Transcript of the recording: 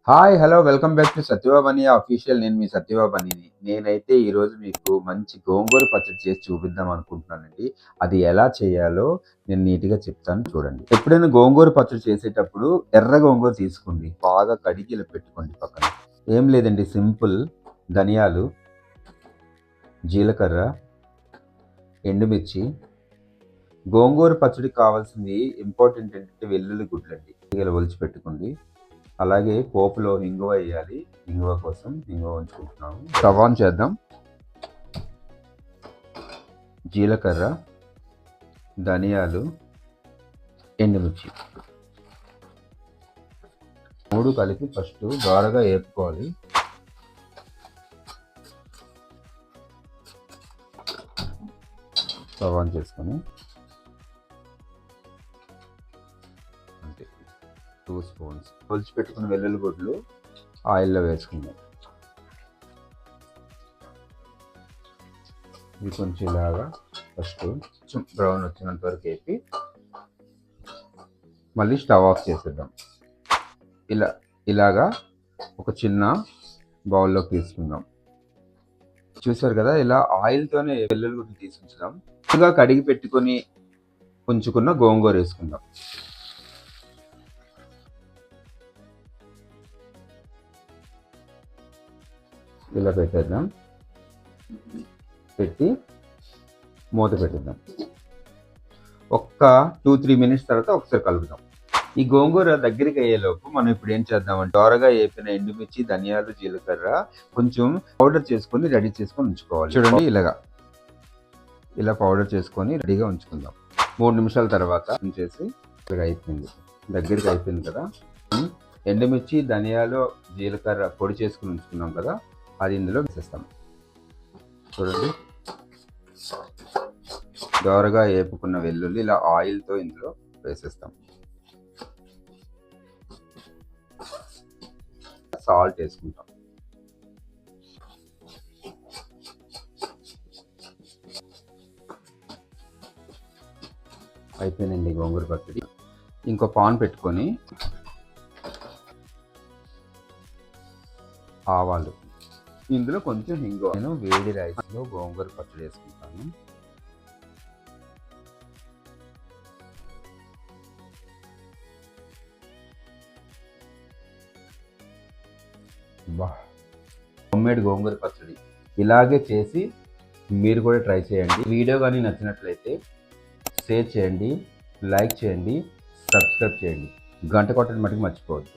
Hi! Hello! Welcome back to Satyababu official. నేను మీ సత్యబాబు. నేనైతే ఈరోజు మీకు మంచి గోంగూర పచ్చడి చేసి చూపిద్దాం అనుకుంటున్నానండి. అది ఎలా చేయాలో నేను నీట్‌గా చెప్తాను చూడండి. ఎప్పుడైనా గోంగూర పచ్చడి చేసేటప్పుడు ఎర్ర గోంగూర తీసుకోండి. బాగా కడిగి ఇలా పెట్టుకోండి పక్కన. ఏం లేదండి, సింపుల్. ధనియాలు, జీలకర్ర, ఎండుమిర్చి. గోంగూర పచ్చడికి కావాల్సింది ఇంపార్టెంట్ ఏంటంటే వెల్లుల్లి గుడ్లండి. ఇలా ఒలిచి పెట్టుకోండి. అలాగే పోపులో ఇంగువ వేయాలి. ఇంగువ కోసం ఇంగువ ఉంచుకుంటున్నాము. స్టవ్ ఆన్ చేద్దాం. జీలకర్ర, ధనియాలు, ఎండుమిర్చి 3 కలిపి ఫస్ట్ దోరగా వేపుకోవాలి. స్టవ్ ఆన్ చేసుకొని 2 స్పూన్స్ కొలిచి పెట్టుకున్న వెల్లుల్లి గుడ్లు ఆయిల్లో వేసుకుందాం. ఇది కొంచెం ఇలాగా ఫస్ట్ కొంచెం బ్రౌన్ వచ్చినంత వరకు వేపి మళ్ళీ స్టవ్ ఆఫ్ చేసేద్దాం. ఇలాగా ఒక చిన్న బౌల్లోకి తీసుకుందాం. చూసారు కదా, ఇలా ఆయిల్తోనే వెల్లుల్లి గుడ్లు తీసి ఉంచుదాం. ముందుగా కడిగి పెట్టుకొని ఉంచుకున్న గోంగూర వేసుకుందాం. ఇలా పెట్టేద్దాం. పెట్టి మూత పెట్టేద్దాం. ఒక్క 2-3 మినిట్స్ తర్వాత ఒకసారి కలుపుదాం. ఈ గోంగూర దగ్గరికి అయ్యేలోపు మనం ఇప్పుడు ఏం చేద్దామంటే త్వరగా వేపిన ఎండుమిర్చి, ధనియాలు, జీలకర్ర కొంచెం పౌడర్ చేసుకొని రెడీ చేసుకొని ఉంచుకోవాలి. చూడండి, ఇలా పౌడర్ చేసుకొని రెడీగా ఉంచుకుందాం. 3 నిమిషాల తర్వాత చేసి అయిపోయింది, దగ్గరికి అయిపోయింది కదా. ఎండుమిర్చి, ధనియాలు, జీలకర్ర పొడి చేసుకుని ఉంచుకున్నాం కదా, అది ఇందులో వేసేస్తాం. చూడండి, దోరగా వేపుకున్న వెల్లుల్లి ఇలా ఆయిల్తో ఇందులో వేసేస్తాం. సాల్ట్ వేసుకుంటాం. అయిపోయిందండి గోంగూర పచ్చడి. ఇంకో పాన్ పెట్టుకొని ఆవాలు, ఇందులో కొంచెం ఇంగువ. నేను వేడి రైస్లో గోంగూర పచ్చడి వేసుకుంటాను. హోమ్మేడ్ గోంగూర పచ్చడి ఇలాగే చేసి మీరు కూడా ట్రై చేయండి. వీడియో కానీ నచ్చినట్లయితే షేర్ చేయండి, లైక్ చేయండి, సబ్స్క్రైబ్ చేయండి, గంట కొట్టడం మటుకు మర్చిపోవద్దు.